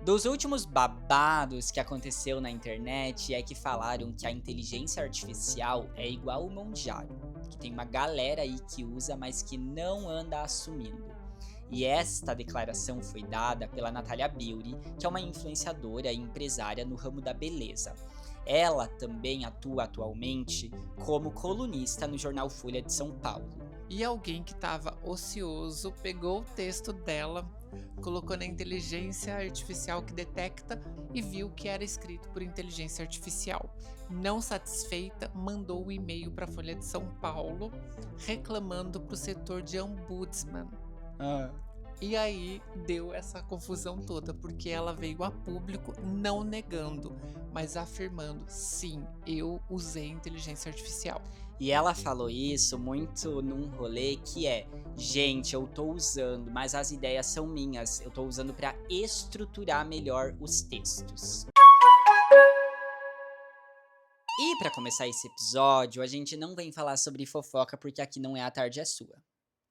Dos últimos babados que aconteceu na internet é que falaram que a inteligência artificial é igual o Mondial, que tem uma galera aí que usa, mas que não anda assumindo. E esta declaração foi dada pela Natalia Beauty, que é uma influenciadora e empresária no ramo da beleza. Ela também atua atualmente como colunista no jornal Folha de São Paulo. E alguém que estava ocioso pegou o texto dela, colocou na inteligência artificial que detecta e viu que era escrito por inteligência artificial. Não satisfeita, mandou o e-mail para a Folha de São Paulo reclamando para o setor de ombudsman. Ah. E aí deu essa confusão toda, porque ela veio a público não negando, mas afirmando: sim, eu usei inteligência artificial. E ela falou isso muito num rolê que é: gente, eu tô usando, mas as ideias são minhas, eu tô usando pra estruturar melhor os textos. E pra começar esse episódio, a gente não vem falar sobre fofoca porque aqui não é A Tarde é Sua,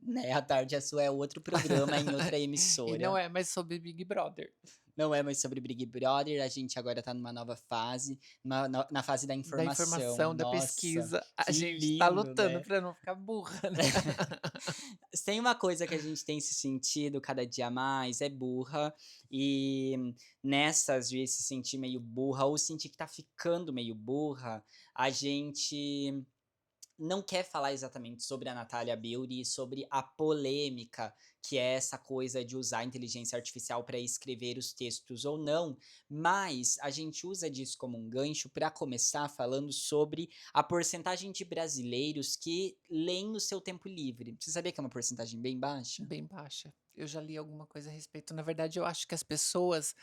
né? A Tarde é Sua é outro programa em outra E não emissora. é mais sobre Big Brother. Não é mais sobre Big Brother, a gente agora tá numa nova fase, na fase da Da informação. informação, da Nossa, pesquisa, a que gente tá lindo, lutando né? pra não ficar burra, né. Se tem uma coisa que a gente tem se sentido cada dia mais, é burra. E nessas de se sentir meio burra ou sentir que tá ficando meio burra, a gente não quer falar exatamente sobre a Natalia Beauty e sobre a polêmica que é essa coisa de usar a inteligência artificial para escrever os textos ou não, mas a gente usa disso como um gancho para começar falando sobre a porcentagem de brasileiros que leem no seu tempo livre. Você sabia que é uma porcentagem bem baixa? Bem baixa. Eu já li alguma coisa a respeito. Na verdade, eu acho que as pessoas,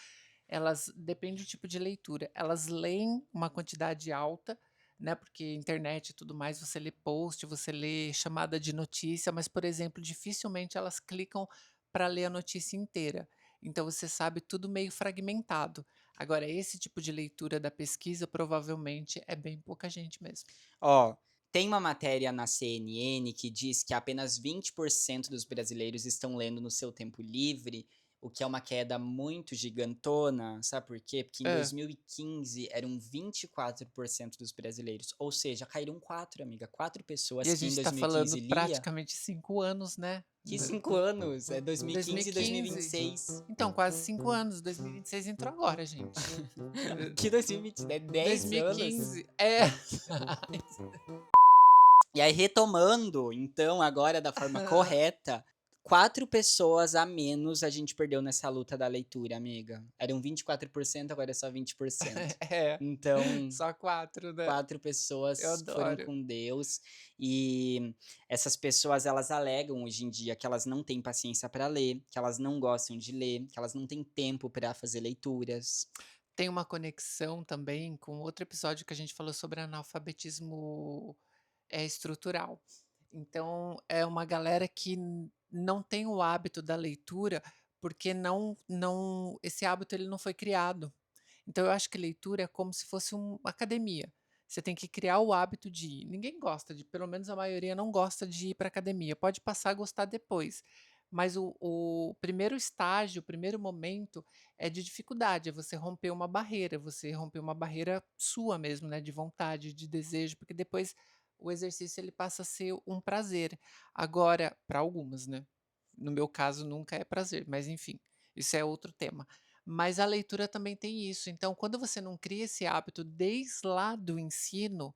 elas depende do tipo de leitura, elas leem uma quantidade alta, né, porque internet e tudo mais, você lê post, você lê chamada de notícia, mas, por exemplo, dificilmente elas clicam para ler a notícia inteira. Então você sabe tudo meio fragmentado. Agora, esse tipo de leitura da pesquisa provavelmente é bem pouca gente mesmo. Ó, tem uma matéria na CNN que diz que apenas 20% dos brasileiros estão lendo no seu tempo livre, o que é uma queda muito gigantona. Sabe por quê? Porque em Hã. 2015 eram 24% dos brasileiros, ou seja, caíram 4, amiga, 4 E a pessoas que em gente tá falando 2015 lia. praticamente 5 anos, né. Que 5 anos? É 2015 e 2015. 2026. Então, quase 5 anos, 2026 entrou agora, gente. Que 2020, é 10 anos. 2015. É. E aí, retomando, então, agora da forma correta, 4 pessoas a menos a gente perdeu nessa luta da leitura, amiga. Eram 24%, agora é só 20%. É, Então, só 4, né. 4 Eu pessoas foram adoro. com Deus, e essas pessoas elas alegam hoje em dia que elas não têm paciência para ler, que elas não gostam de ler, que elas não têm tempo para fazer leituras. Tem uma conexão também com outro episódio que a gente falou sobre analfabetismo, estrutural. Então, é uma galera que não tem o hábito da leitura, porque não esse hábito ele não foi criado. Então eu acho que leitura é como se fosse uma academia. Você tem que criar o hábito de ir. Ninguém gosta de, pelo menos a maioria não gosta de ir para academia. Pode passar a gostar depois. Mas o primeiro estágio, o primeiro momento é de dificuldade, é você romper uma barreira sua mesmo, né, de vontade, de desejo, porque depois o exercício ele passa a ser um prazer. Agora, para algumas, né? No meu caso nunca é prazer, mas enfim, isso é outro tema. Mas a leitura também tem isso. Então, quando você não cria esse hábito desde lá do ensino,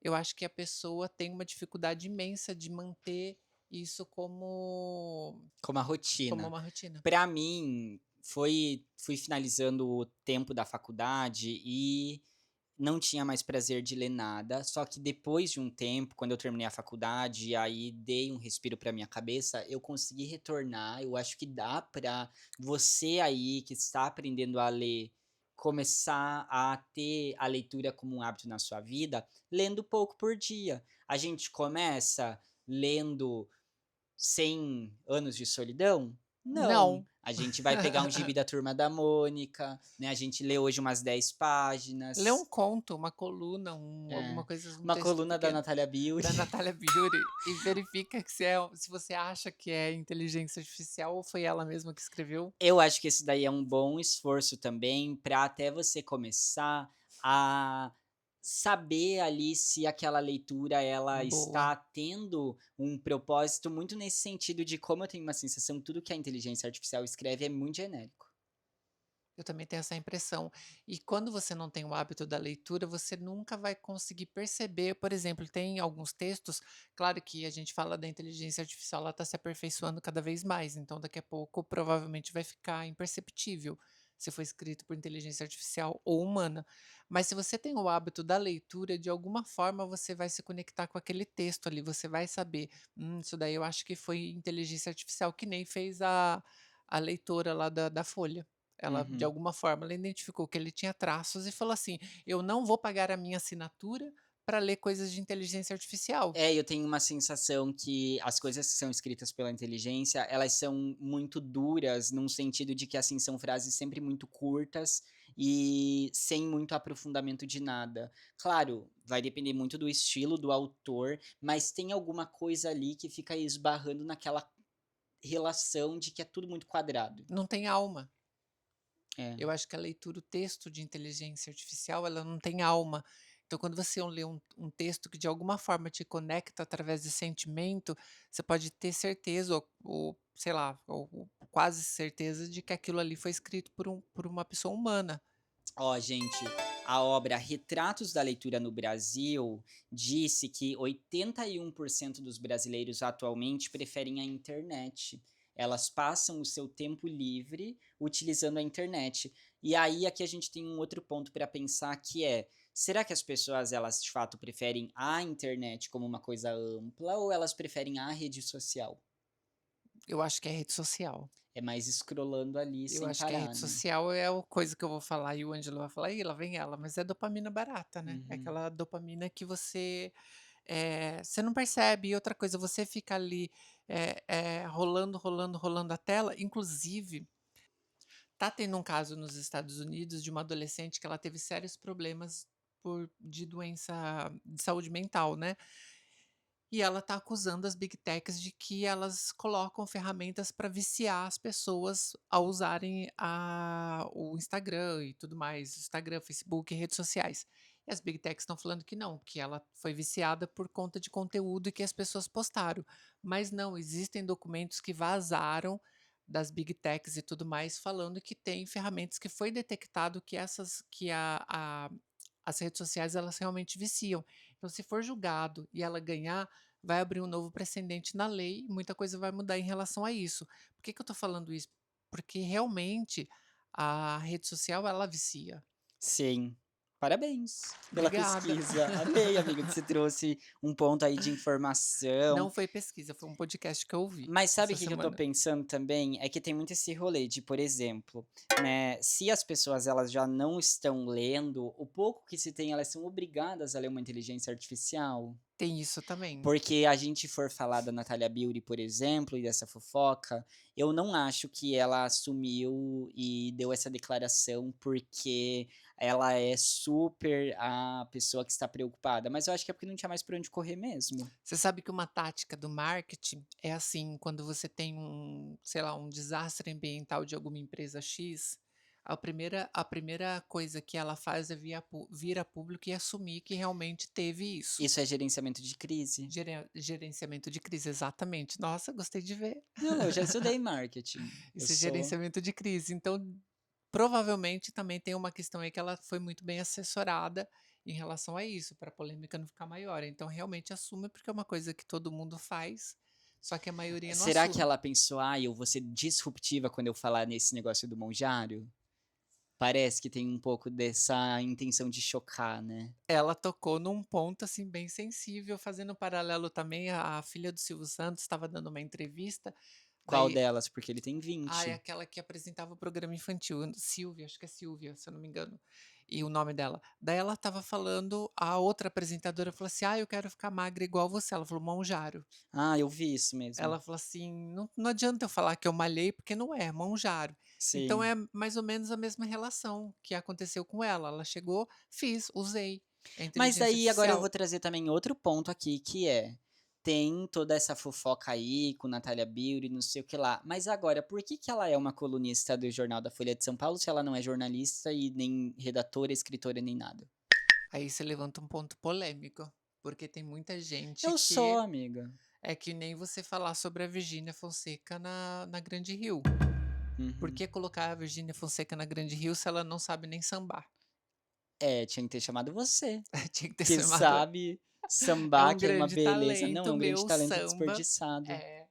eu acho que a pessoa tem uma dificuldade imensa de manter isso Como a como rotina. uma rotina. Para mim, fui finalizando o tempo da faculdade e não tinha mais prazer de ler nada, só que depois de um tempo, quando eu terminei a faculdade, e aí dei um respiro para minha cabeça, eu consegui retornar. Eu acho que dá para você aí que está aprendendo a ler, começar a ter a leitura como um hábito na sua vida, lendo pouco por dia. A gente começa lendo 100 anos de solidão, Não, Não. a gente vai pegar um gibi da Turma da Mônica, né, a gente lê hoje umas 10 Lê um páginas, conto, uma coluna, alguma é, coisa, um uma texto coluna da pequeno Natália Build. da Natália Bury e verifica que se você acha que é inteligência artificial ou foi ela mesma que escreveu. Eu acho que isso daí é um bom esforço também para até você começar a saber ali se aquela leitura ela Boa. está tendo um propósito muito nesse sentido de como eu tenho uma sensação, tudo que a inteligência artificial escreve é muito genérico. Eu também tenho essa impressão. E quando você não tem o hábito da leitura, você nunca vai conseguir perceber, por exemplo, tem alguns textos, claro que a gente fala da inteligência artificial, ela está se aperfeiçoando cada vez mais, então daqui a pouco provavelmente vai ficar imperceptível se foi escrito por inteligência artificial ou humana. Mas se você tem o hábito da leitura, de alguma forma você vai se conectar com aquele texto ali, você vai saber, isso daí eu acho que foi inteligência artificial, que nem fez a leitora lá da Folha. Ela, de Uhum. alguma forma, ela identificou que ele tinha traços e falou assim: "Eu não vou pagar a minha assinatura para ler coisas de inteligência artificial". É, eu tenho uma sensação que as coisas que são escritas pela inteligência, elas são muito duras, num sentido de que, assim, são frases sempre muito curtas e sem muito aprofundamento de nada. Claro, vai depender muito do estilo do autor, mas tem alguma coisa ali que fica esbarrando naquela relação de que é tudo muito quadrado. Não tem alma. É. Eu acho que a leitura, o texto de inteligência artificial, ela não tem alma. Então, quando você lê um texto que de alguma forma te conecta através de sentimento, você pode ter certeza, ou sei lá, ou quase certeza de que aquilo ali foi escrito por uma pessoa humana. Ó, gente, a obra Retratos da Leitura no Brasil disse que 81% dos brasileiros atualmente preferem a internet. Elas passam o seu tempo livre utilizando a internet. E aí aqui a gente tem um outro ponto para pensar que é: será que as pessoas elas de fato preferem a internet como uma coisa ampla ou elas preferem a rede social? Eu acho que é rede social. É mais scrollando ali Eu sem acho que a parar, rede né? social é a coisa que eu vou falar e o Ângelo vai falar: "Ih, lá vem ela", mas é dopamina barata, né, é Uhum. aquela dopamina que você não percebe. E outra coisa, você fica ali, rolando, rolando, rolando a tela, inclusive, tá tendo um caso nos Estados Unidos de uma adolescente que ela teve sérios problemas de doença de saúde mental, né. E ela está acusando as Big Techs de que elas colocam ferramentas para viciar as pessoas a usarem o Instagram e tudo mais, Instagram, Facebook, redes sociais. E as Big Techs estão falando que não, que ela foi viciada por conta de conteúdo que as pessoas postaram. Mas não, existem documentos que vazaram das Big Techs e tudo mais, falando que tem ferramentas que foi detectado que as redes sociais elas realmente viciam. Então, se for julgado e ela ganhar, vai abrir um novo precedente na lei e muita coisa vai mudar em relação a isso. Por que que eu tô falando isso? Porque realmente a rede social ela vicia. Sim. Parabéns pela Obrigada. pesquisa. Amei, amiga, que você trouxe um ponto aí de informação. Não foi pesquisa, foi um podcast que eu ouvi Mas sabe o essa que que eu tô semana. pensando também? É que tem muito esse rolê de, por exemplo, né, se as pessoas elas já não estão lendo, o pouco que se tem, elas são obrigadas a ler uma inteligência artificial. Tem isso também. Porque a gente for falar da Natália Bury, por exemplo, e dessa fofoca, eu não acho que ela assumiu e deu essa declaração porque ela é super a pessoa que está preocupada, mas eu acho que é porque não tinha mais por onde correr mesmo. Você sabe que uma tática do marketing é assim, quando você tem sei lá, um desastre ambiental de alguma empresa X, a primeira coisa que ela faz é vir a público e assumir que realmente teve isso. Isso é gerenciamento de crise. Gerenciamento de crise, exatamente. Nossa, gostei de ver. Não, eu já estudei marketing. Eu Isso é sou gerenciamento de crise. Então, provavelmente também tem uma questão aí que ela foi muito bem assessorada em relação a isso, para a polêmica não ficar maior. Então, realmente assume, porque é uma coisa que todo mundo faz, só que a maioria não será que assume. ela pensou: "Ai, eu vou ser disruptiva quando eu falar nesse negócio do Monjário"? Parece que tem um pouco dessa intenção de chocar, né. Ela tocou num ponto, assim, bem sensível, fazendo um paralelo também, a filha do Silvio Santos estava dando uma entrevista, Qual daí delas? Porque ele tem é 20. aquela que apresentava o programa infantil, Silvia, acho que é Silvia, se eu não me engano. e o nome dela. Daí ela estava falando, a outra apresentadora falou assim: "Ah, eu quero ficar magra igual você". Ela falou: "Monjaro". Ah, eu vi isso mesmo. Ela falou assim: "Não adianta eu falar que eu malhei, porque não é, Monjaro". Então Sim. é mais ou menos a mesma relação que aconteceu com ela. Ela chegou, fiz, usei a Mas inteligência daí agora eu artificial. vou trazer também outro ponto aqui, que é, tem toda essa fofoca aí com Natália Beauty, não sei o que lá, mas agora por que que ela é uma colunista do jornal da Folha de São Paulo se ela não é jornalista e nem redatora, escritora, nem nada? Aí você levanta um ponto polêmico, porque tem muita gente Eu sou, que amiga. é que nem você falar sobre a Virgínia Fonseca na Grande Rio. Por Uhum. que colocar a Virgínia Fonseca na Grande Rio se ela não sabe nem sambar? É, tinha que ter chamado você, Tinha que ter que chamado sabe é sambar, um que é uma grande beleza. Não, é talento um grande meu, talento samba. desperdiçado. É,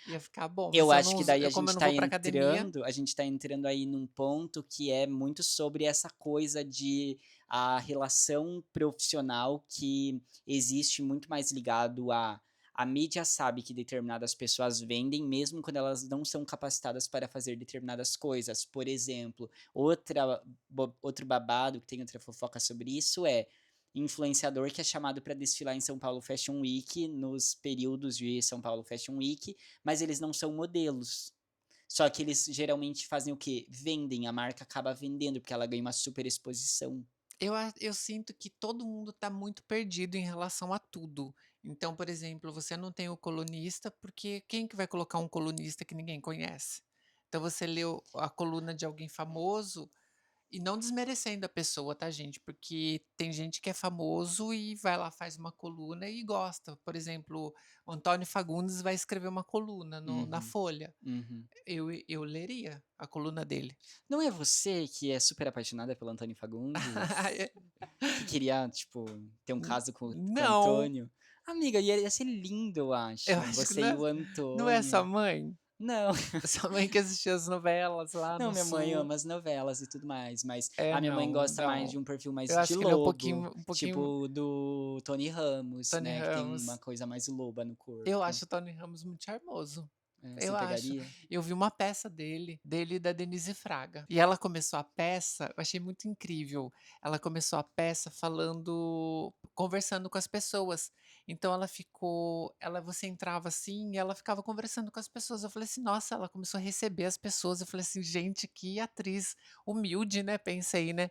ia ficar bom, Eu mas eu acho não que uso daí eu como eu não vou pra academia. a gente tá entrando aí num ponto que é muito sobre essa coisa de a relação profissional que existe muito mais ligado a mídia sabe que determinadas pessoas vendem mesmo quando elas não são capacitadas para fazer determinadas coisas. Por exemplo, outro babado, que tem outra fofoca sobre isso é influenciador que é chamado para desfilar em São Paulo Fashion Week, nos períodos de São Paulo Fashion Week, mas eles não são modelos. Só que eles geralmente fazem o quê? Vendem, a marca acaba vendendo, porque ela ganha uma super exposição. Eu sinto que todo mundo tá muito perdido em relação a tudo. Então, por exemplo, você não tem o colunista, porque quem que vai colocar um colunista que ninguém conhece? Então você leu a coluna de alguém famoso. E não desmerecendo a pessoa, tá, gente? Porque tem gente que é famoso e vai lá, faz uma coluna e gosta. Por exemplo, o Antônio Fagundes vai escrever uma coluna na Uhum, Folha. uhum. Eu leria a coluna dele. Não é você que é super apaixonada pelo Antônio Fagundes? Que queria, tipo, ter um caso com o Não, Antônio? Amiga, ia ser lindo, eu eu acho, acho que você e o não é sua Antônio. mãe? Não. Sua mãe que assistia as novelas lá Não, no minha mãe Sul. ama as novelas e tudo mais, mas É, a minha mãe não, gosta mais de não. um perfil mais Eu de acho que ele é lobo, um pouquinho tipo do Tony Ramos, Tony né, que tem uma Ramos. coisa mais loba no Eu corpo. acho o Tony Ramos muito charmoso. Você Eu acho. pegaria? Eu vi uma peça dele e da Denise Fraga. E ela começou a peça, eu achei muito incrível. Ela começou a peça falando, conversando com as pessoas. Então você entrava assim e ela ficava conversando com as pessoas. Eu falei assim, nossa, ela começou a receber as pessoas. Eu falei assim, gente, que atriz humilde, né? Pensei, né?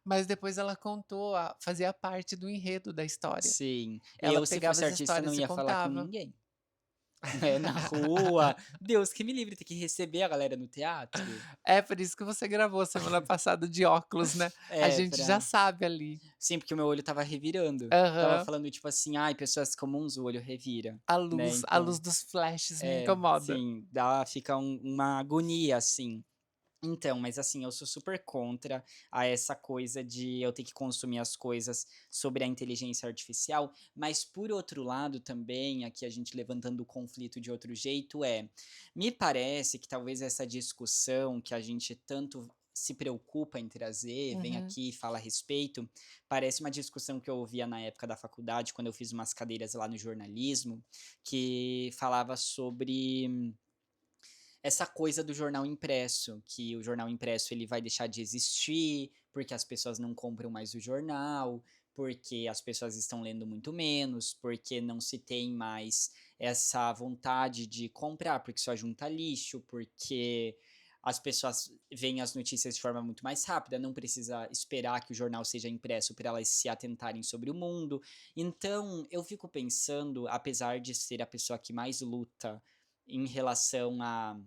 Mas depois ela contou, fazia parte do enredo da história. Sim. Ela Eu, se pegava fosse as artista, não histórias e ia falar com contava. ninguém. É, na rua. Deus que me livre, ter que receber a galera no teatro. É por isso que você gravou semana passada de óculos, né. A É, gente já pra sabe ali. sim, porque o meu olho estava revirando. Estava Aham. falando, tipo assim: "Ai, pessoas comuns, o olho revira", né, A então luz dos flashes me é, incomoda. sim, fica uma agonia, assim. Então, mas assim, eu sou super contra a essa coisa de eu ter que consumir as coisas sobre a inteligência artificial, mas por outro lado também, aqui a gente levantando o conflito de outro jeito, me parece que talvez essa discussão que a gente tanto se preocupa em trazer, vem Uhum. aqui e fala a respeito, parece uma discussão que eu ouvia na época da faculdade, quando eu fiz umas cadeiras lá no jornalismo, que falava sobre essa coisa do jornal impresso, que o jornal impresso ele vai deixar de existir, porque as pessoas não compram mais o jornal, porque as pessoas estão lendo muito menos, porque não se tem mais essa vontade de comprar, porque só junta lixo, porque as pessoas veem as notícias de forma muito mais rápida, não precisa esperar que o jornal seja impresso para elas se atentarem sobre o mundo. Então, eu fico pensando, apesar de ser a pessoa que mais luta em relação a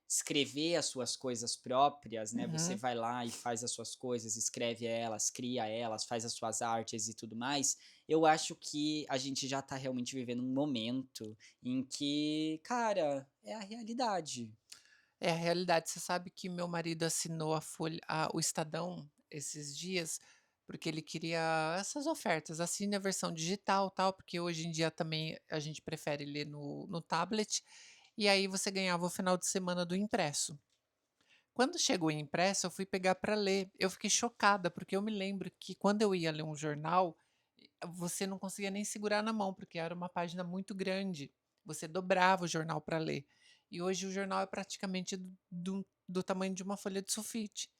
escrever as suas coisas próprias, né, você Uhum. vai lá e faz as suas coisas, escreve elas, cria elas, faz as suas artes e tudo mais, eu acho que a gente já tá realmente vivendo um momento em que, cara, é a realidade. É a realidade. Você sabe que meu marido assinou o Estadão esses dias, porque ele queria essas ofertas, assine a versão digital, tal, porque hoje em dia também a gente prefere ler no tablet, e aí você ganhava o final de semana do impresso. Quando chegou em impresso, eu fui pegar para ler. Eu fiquei chocada, porque eu me lembro que quando eu ia ler um jornal, você não conseguia nem segurar na mão, porque era uma página muito grande. Você dobrava o jornal para ler. E hoje o jornal é praticamente do tamanho de uma folha de sulfite.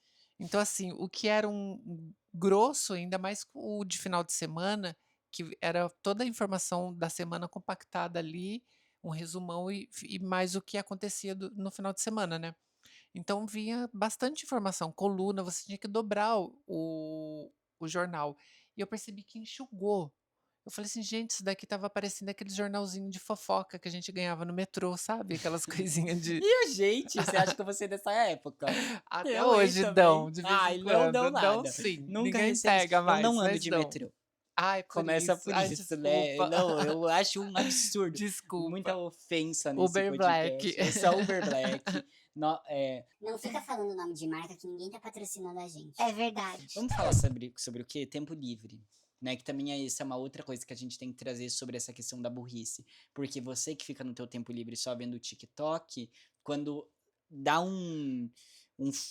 Então, assim, o que era um grosso, ainda mais o de final de semana, que era toda a informação da semana compactada ali, um resumão e mais o que acontecia no final de semana, né. Então vinha bastante informação, coluna, você tinha que dobrar o jornal. E eu percebi que enxugou. Eu falei assim: "Gente, isso daqui estava parecendo aquele jornalzinho de fofoca que a gente ganhava no metrô", sabe, aquelas coisinhas de E a gente, você acha que eu vou ser dessa época? até Eu, hein, hoje dão, também. de vez em Ai, não dão quando, dão nada. sim, Nunca ninguém recebo isso. pega Eu mais, não ando mas de dão. metrô. Ai, por Começa isso. por Ai, isso, né? desculpa, Não, eu acho um absurdo. Muita desculpa. ofensa nesse Uber Black. podcast. Eu sou Uber Black. Não fica falando o nome de marca que ninguém tá patrocinando a gente. É verdade. Vamos falar sobre o quê? Tempo livre. Né, que também essa é uma outra coisa que a gente tem que trazer sobre essa questão da burrice. Porque você que fica no teu tempo livre só vendo o TikTok, quando dá um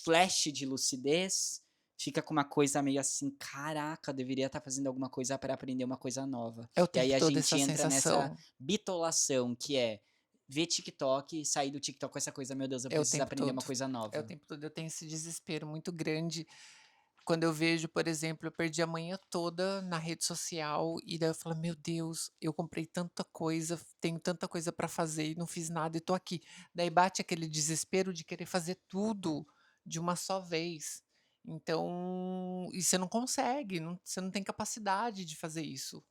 flash de lucidez, fica com uma coisa meio assim, caraca, eu deveria estar fazendo alguma coisa para aprender uma coisa nova. É o E aí tempo a todo gente essa entra nessa sensação. bitolação, que é ver TikTok, sair do TikTok com essa coisa, meu Deus, eu É o preciso tempo aprender uma todo. coisa É o nova. tempo todo. Eu tenho esse desespero muito grande quando eu vejo, por exemplo, eu perdi a manhã toda na rede social e daí eu falo: "Meu Deus, eu comprei tanta coisa, tenho tanta coisa pra fazer e não fiz nada e tô aqui". Daí bate aquele desespero de querer fazer tudo de uma só vez. Então e você não consegue, você não tem capacidade de fazer isso.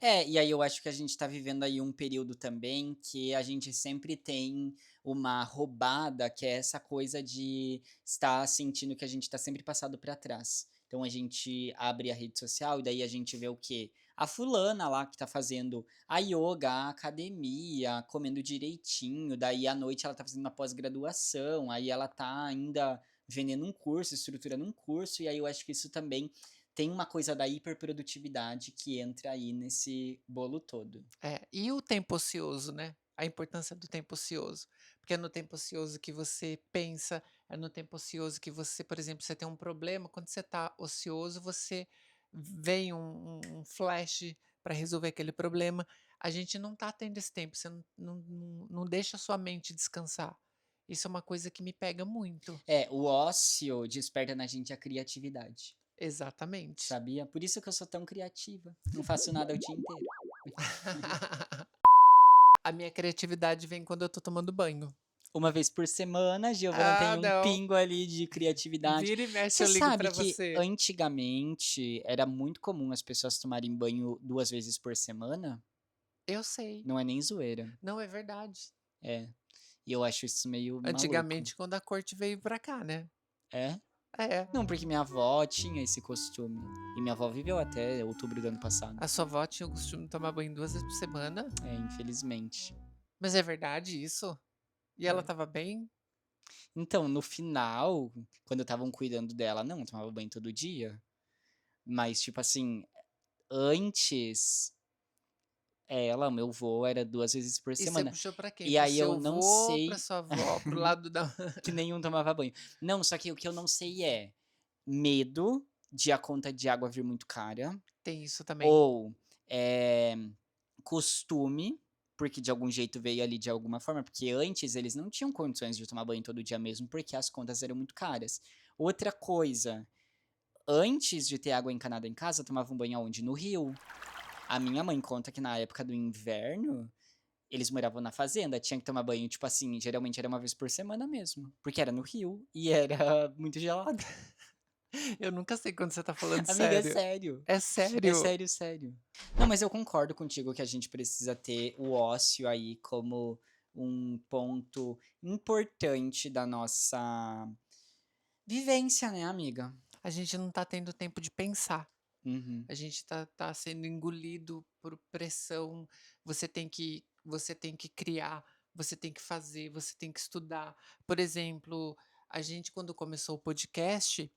E aí eu acho que a gente tá vivendo aí um período também que a gente sempre tem uma roubada, que é essa coisa de estar sentindo que a gente tá sempre passado pra trás. Então a gente abre a rede social e daí a gente vê o quê? A fulana lá que tá fazendo a yoga, a academia, comendo direitinho, daí à noite ela tá fazendo uma pós-graduação, aí ela tá ainda vendendo um curso, estruturando um curso, e aí eu acho que isso também tem uma coisa da hiperprodutividade que entra aí nesse bolo todo. É, e o tempo ocioso, né? A importância do tempo ocioso. Porque é no tempo ocioso que você pensa, é no tempo ocioso que você, por exemplo, você tem um problema, quando você está ocioso, você vem um flash para resolver aquele problema. A gente não está tendo esse tempo, você não deixa a sua mente descansar. Isso é uma coisa que me pega muito. O ócio desperta na gente a criatividade, Exatamente. sabia? Por isso que eu sou tão criativa. Não faço nada o dia inteiro. A minha criatividade vem quando eu tô tomando banho. Uma vez por semana, a Giovana Ah, tem um não. pingo ali de criatividade. Vira e mexe Você eu ligo sabe pra que você. antigamente era muito comum as pessoas tomarem banho 2 vezes por semana? Eu sei. Não é nem zoeira. Não, é verdade. É. E eu acho isso meio maluco. Antigamente, quando a corte veio pra cá, né. É? É, Não, porque minha avó tinha esse costume. E minha avó viveu até outubro do ano passado. a sua avó tinha o costume de tomar banho 2 vezes por semana, Infelizmente. mas é verdade isso? E ela É. estava bem? Então, no final, quando estavam cuidando dela, não, eu tomava banho todo dia. Mas, tipo assim, antes, ela, meu vô, era 2 vezes por E você semana. puxou pra quem? E Para o aí eu seu não vô, pra sei sua avó, para o lado da que nenhum tomava banho. Não, só que o que eu não sei é medo de a conta de água vir muito cara. tem isso também. Ou costume, porque de algum jeito veio ali de alguma forma, porque antes eles não tinham condições de tomar banho todo dia mesmo, porque as contas eram muito caras. Outra coisa, antes de ter água encanada em casa, tomavam banho aonde? No rio. A minha mãe conta que na época do inverno, eles moravam na fazenda, tinha que tomar banho, tipo assim, geralmente era uma vez por semana mesmo, porque era no rio e era muito gelado. Eu nunca sei quando você tá falando Amiga, é sério. sério. É É sério? sério, sério. Não, mas eu concordo contigo que a gente precisa ter o ócio aí como um ponto importante da nossa vivência, né, amiga? A gente não tá tendo tempo de pensar. Uhum. A gente tá sendo engolido por pressão, você tem que criar, você tem que fazer, você tem que estudar. Por exemplo, a gente quando começou o podcast,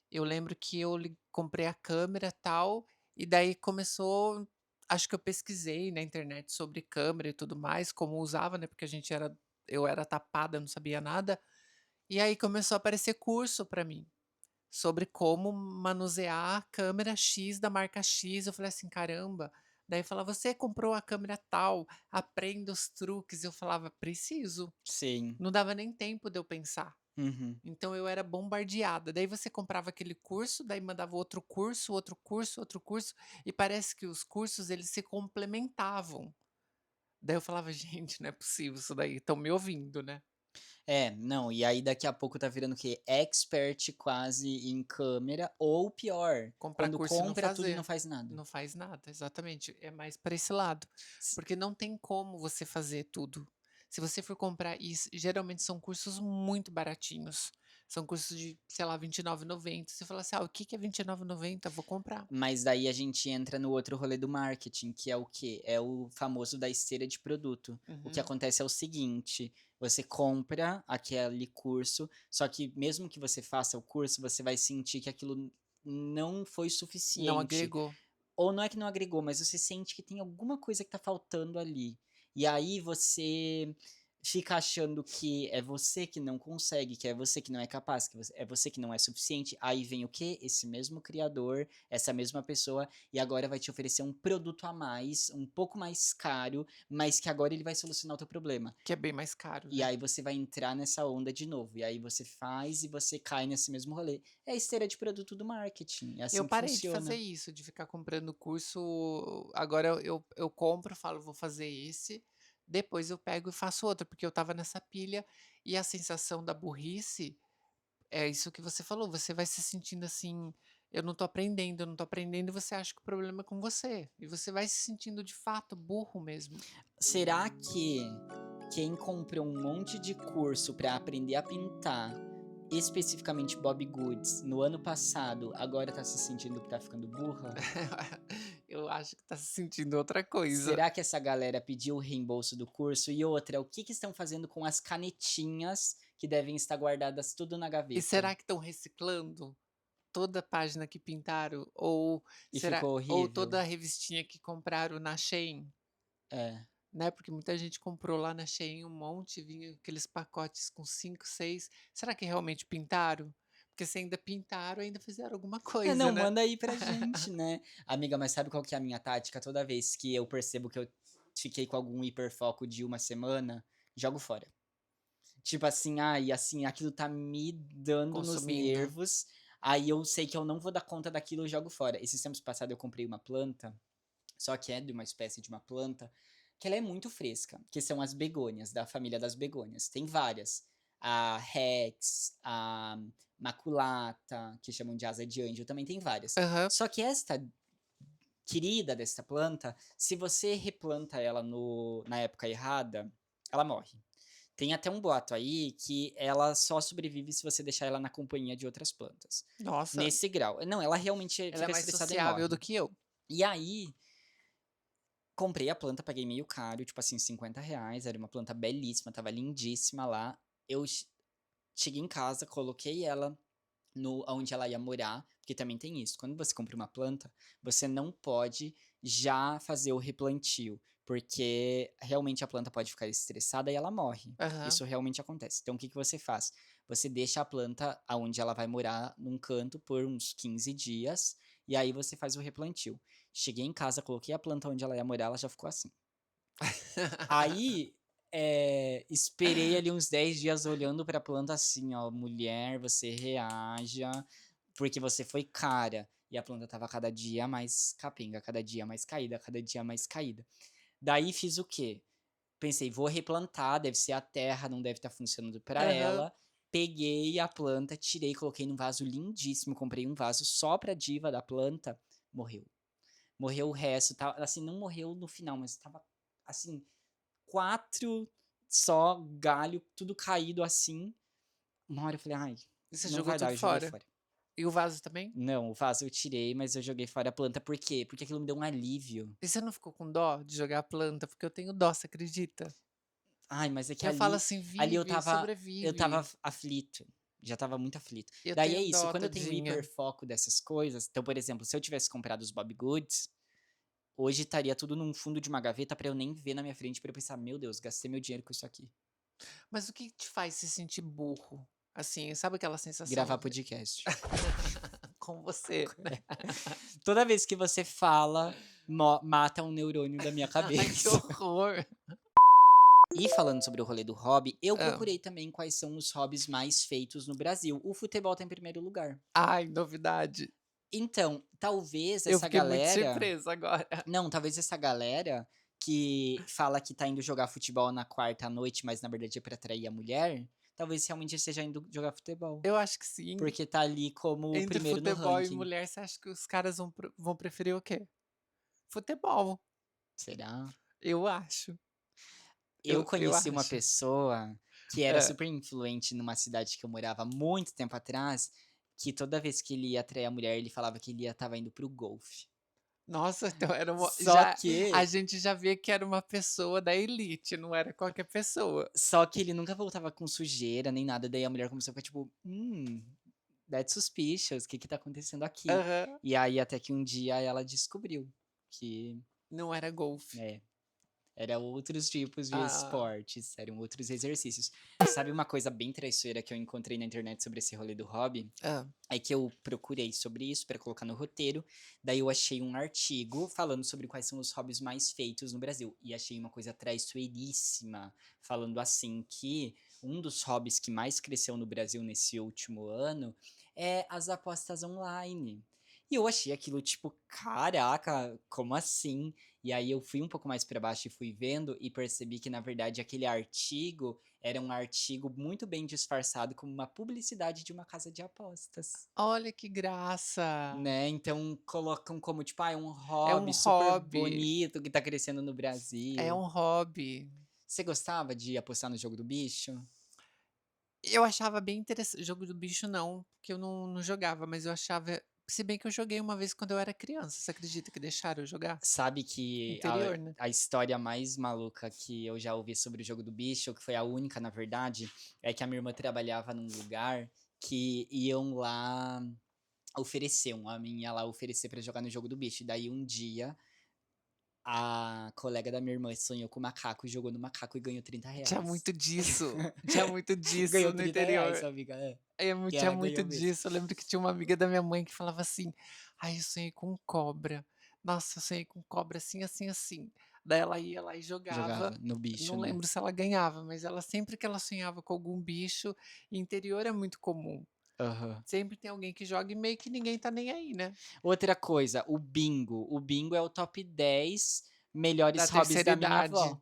eu lembro que eu comprei a câmera tal, e daí começou, acho que eu pesquisei na internet sobre câmera e tudo mais, como usava, né? Porque eu era tapada, não sabia nada. E aí começou a aparecer curso para mim sobre como manusear a câmera X da marca X. Eu falei assim: "Caramba". Daí falava: "Você comprou a câmera tal, aprenda os truques". Eu falava: "Preciso". Sim. Não dava nem tempo de eu pensar. Uhum. Então eu era bombardeada. Daí você comprava aquele curso, daí mandava outro curso, outro curso, outro curso, e parece que os cursos eles se complementavam. Daí eu falava: "Gente, não é possível isso daí, estão me ouvindo, né". É, não, e aí daqui a pouco tá virando o quê? Expert quase em câmera, ou pior, Comprar quando curso e não compra tudo e não fazer. faz nada. Não faz nada, exatamente. É mais para esse lado, S porque não tem como você fazer tudo. Se você for comprar geralmente são cursos muito baratinhos. São cursos de, sei lá, R$ 29,90. Você fala assim: "Ah, o que que é R$ 29,90? Vou comprar". Mas daí a gente entra no outro rolê do marketing, que é o quê? É o famoso da esteira de produto. O que Uhum. acontece é o seguinte: você compra aquele curso, só que mesmo que você faça o curso, você vai sentir que aquilo não foi Não suficiente. agregou. Ou não é que não agregou, mas você sente que tem alguma coisa que tá faltando ali. E aí você fica achando que é você que não consegue, que é você que não é capaz, que é você que não é suficiente. Aí vem o quê? Esse mesmo criador, essa mesma pessoa, e agora vai te oferecer um produto a mais, um pouco mais caro, mas que agora ele vai solucionar o teu problema. Que é bem mais caro, E né. aí você vai entrar nessa onda de novo. E aí você faz e você cai nesse mesmo rolê. É a esteira de produto do marketing. É Eu assim que parei de fazer funciona. isso, de ficar comprando curso. Agora eu compro, falo: "Vou fazer esse", depois eu pego e faço outro, porque eu estava nessa pilha, e a sensação da burrice é isso que você falou, você vai se sentindo assim: "Eu não tô aprendendo, eu não tô aprendendo", e você acha que o problema é com você, e você vai se sentindo de fato burro mesmo. Será que quem comprou um monte de curso para aprender a pintar, especificamente Bob Goods, no ano passado, agora tá se sentindo que tá ficando burra? Eu acho que tá se sentindo outra coisa. Será que essa galera pediu o reembolso do curso? E outra, o que que estão fazendo com as canetinhas que devem estar guardadas tudo na E gaveta? será que estão reciclando toda a página que pintaram, ou E será ficou ou horrível? toda a revistinha que compraram na Shein? É. Né, porque muita gente comprou lá na Shein um monte, vinha aqueles pacotes com 5, 6. Será que realmente pintaram? Porque se ainda pintaram, ainda fizeram alguma É, coisa, não, né. manda aí pra gente, né? Amiga, mas sabe qual que é a minha tática? Toda vez que eu percebo que eu fiquei com algum hiperfoco de uma semana, jogo fora. Tipo assim, ai, assim, aquilo tá me dando nos Consumindo. nervos, aí eu sei que eu não vou dar conta daquilo, eu jogo fora. Esses tempos passados eu comprei uma planta, só que é de uma espécie de uma planta, que ela é muito fresca, que são as begônias, da família das begônias. Tem várias. A Rex, a Maculata, que chamam de asa de anjo, também tem várias. Aham. Só que esta querida desta planta, se você replanta ela na época errada, ela morre. Tem até um boato aí que ela só sobrevive se você deixar ela na companhia de outras plantas. Nossa, Nesse grau. Não, ela realmente ela é fica mais estressada e sociável do morre. que eu. E aí, comprei a planta, paguei meio caro, tipo assim, R$ 50. Era uma planta belíssima, tava lindíssima lá. Eu cheguei em casa, coloquei ela no onde ela ia morar, porque também tem isso. Quando você compra uma planta, você não pode já fazer o replantio, porque realmente a planta pode ficar estressada e ela morre. Aham. Isso realmente acontece. Então o que que você faz? Você deixa a planta aonde ela vai morar num canto por uns 15 dias e aí você faz o replantio. Cheguei em casa, coloquei a planta onde ela ia morar, ela já ficou assim. Aí, esperei ali uns 10 dias olhando pra planta assim, ó: "Mulher, você reaja, porque você foi cara". E a planta estava cada dia mais capenga, cada dia mais caída, cada dia mais caída. Daí fiz o quê? Pensei: "Vou replantar, deve ser a terra, não deve estar funcionando pra Aham. ela". Peguei a planta, tirei, coloquei num vaso lindíssimo, comprei um vaso só pra diva da planta, morreu. Morreu o resto, assim, não morreu no final, mas estava, assim, 4 só galho, tudo caído assim. Uma hora eu falei: "Ai, E você não jogou vai dar", tudo eu joguei fora? fora. E o vaso também? Não, o vaso eu tirei, mas eu joguei fora a planta, por quê? Porque aquilo me deu um alívio. E você não ficou com dó de jogar a planta? Porque eu tenho dó, você acredita? Ai, mas é que Eu falo ali assim: ali "Vive, eu estava sobrevive". aflito, já estava muito aflito. Eu Daí é tenho isso, dó, quando eu tenho tadinha. hiperfoco dessas coisas, então, por exemplo, se eu tivesse comprado os Bob Goods, hoje estaria tudo num fundo de uma gaveta pra eu nem ver na minha frente, pra eu pensar: "Meu Deus, gastei meu dinheiro com isso aqui". Mas o que te faz se sentir burro? Assim, sabe aquela sensação Gravar de podcast. com você, né? Toda vez que você fala, mata um neurônio da minha Ai, que cabeça. horror. E falando sobre o rolê do hobby, eu Hã. procurei também quais são os hobbies mais feitos no Brasil. O futebol tá em primeiro lugar. Ai, novidade. Então, talvez Eu essa fiquei muito galera surpresa agora. não, talvez essa galera que fala que tá indo jogar futebol na quarta à noite, mas na verdade é pra atrair a mulher, talvez realmente esteja indo jogar futebol. Eu acho que sim. Porque tá ali como o Entre primeiro no futebol e ranking. mulher, você acha que os caras vão preferir o quê? Futebol, Será? eu acho. Eu Eu conheci uma acho. pessoa que era Hã. super influente numa cidade que eu morava há muito tempo atrás, que toda vez que ele ia atrair a mulher, ele falava que ele estava indo para o golfe. Nossa, então era uma Só já a que gente já via que era uma pessoa da elite, não era qualquer pessoa. só que ele nunca voltava com sujeira nem nada, daí a mulher começou a ficar tipo: that's suspicious, o que que tá acontecendo aqui?". Aham. E aí até que um dia ela descobriu que, Não era golfe. é, era outros tipos de Ah. esportes, eram outros exercícios. Sabe uma coisa bem traiçoeira que eu encontrei na internet sobre esse rolê do hobby? Hã. É que eu procurei sobre isso para colocar no roteiro, daí eu achei um artigo falando sobre quais são os hobbies mais feitos no Brasil. E achei uma coisa traiçoeiríssima, falando assim que um dos hobbies que mais cresceu no Brasil nesse último ano é as apostas online. E eu achei aquilo tipo, caraca, como assim? E aí eu fui um pouco mais para baixo e fui vendo e percebi que na verdade aquele artigo era um artigo muito bem disfarçado como uma publicidade de uma casa de apostas, Olha que graça. né. Então colocam como tipo, é um É um hobby super hobby, bonito que tá crescendo no é Brasil. um hobby. Você gostava de apostar no jogo do bicho? Eu achava bem interessante jogo do bicho não, porque eu não jogava, mas eu achava se bem que eu joguei uma vez quando eu era criança, você acredita que deixaram eu jogar? Sabe que Interior, né. a história mais maluca que eu já ouvi sobre o jogo do bicho, que foi a única na verdade, é que a minha irmã trabalhava num lugar que iam lá oferecer, um homem ia lá oferecer pra jogar no jogo do bicho. E daí um dia, a colega da minha irmã sonhou com o macaco, jogou no macaco e ganhou R$ 30. Tinha muito disso Ganhou no R$ 30, interior. amiga, é. E Tinha ela muito ganhou mesmo. disso, eu lembro que tinha uma amiga da minha mãe que falava assim: "Ai, eu sonhei com cobra. Nossa, eu sonhei com cobra assim, assim, assim". Daí ela ia lá e Jogava jogava, no bicho, não né. lembro se ela ganhava, mas ela sempre que ela sonhava com algum bicho, interior é muito comum. Aham. Sempre tem alguém que joga e meio que ninguém tá nem aí, né. Outra coisa, o bingo. O bingo é o top 10 Da melhores hobbies terceira da minha idade. avó.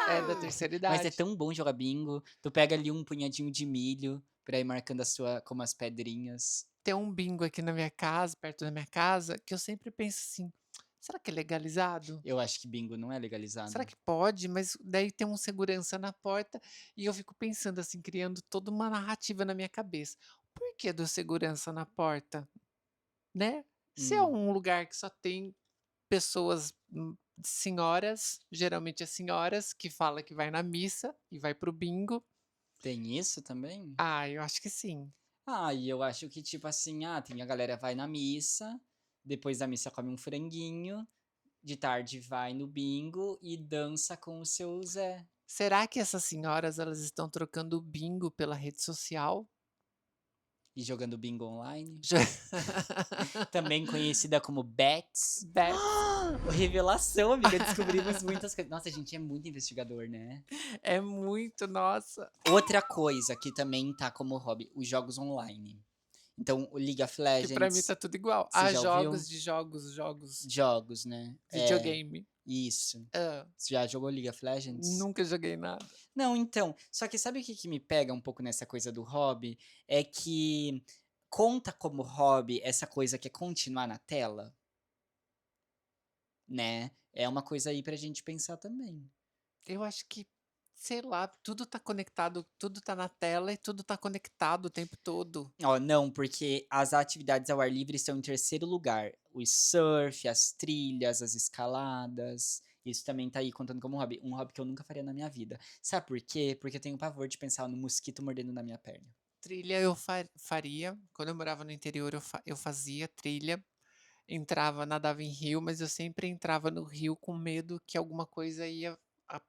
É, da terceira Mas é idade. tão bom jogar bingo. Tu pega ali um punhadinho de milho pra ir marcando a sua como as pedrinhas. Tem um bingo aqui na minha casa, perto da minha casa, que eu sempre penso assim: "Será que é legalizado? Eu acho que bingo não é Será legalizado. que pode?" Mas daí tem um segurança na porta e eu fico pensando assim, criando toda uma narrativa na minha cabeça. Por que do segurança na porta, né? Se é Hum, um lugar que só tem pessoas, senhoras, geralmente as senhoras, que fala que vai na missa e vai pro bingo. tem isso também? Ah, eu acho que sim. Ah, e eu acho que, tipo assim, tem a galera vai na missa, depois da missa come um franguinho, de tarde vai no bingo e dança com o seu Zé. Será que essas senhoras elas estão trocando o bingo pela rede social? E jogando bingo online. Já Também conhecida como Bets. Bets. Revelação, amiga, descobrimos muitas coisas. Nossa, a gente é muito investigador, né? É muito, nossa. Outra coisa que também tá como hobby, os jogos online. Então, o League of Que pra mim tá Legends, tudo igual. você Ah, já ouviu? jogos de jogos. Jogos, né? É, Videogame. isso. Hã. Você já jogou League of Legends? Nunca joguei nada. Não, então, só que sabe o que que me pega um pouco nessa coisa do hobby? É que conta como hobby essa coisa que é continuar na tela, né? É uma coisa aí pra gente pensar também. Eu acho que, sei lá, tudo tá conectado, tudo tá na tela e tudo tá conectado o tempo todo. Ó, não, porque as atividades ao ar livre estão em terceiro lugar. O surf, as trilhas, as escaladas. Isso também tá aí contando como hobby. Um hobby que eu nunca faria na minha vida. Sabe por quê? Porque eu tenho pavor de pensar no mosquito mordendo na minha perna. Trilha eu faria. Quando eu morava no interior, eu fazia trilha. Entrava, nadava em rio, mas eu sempre entrava no rio com medo que alguma coisa ia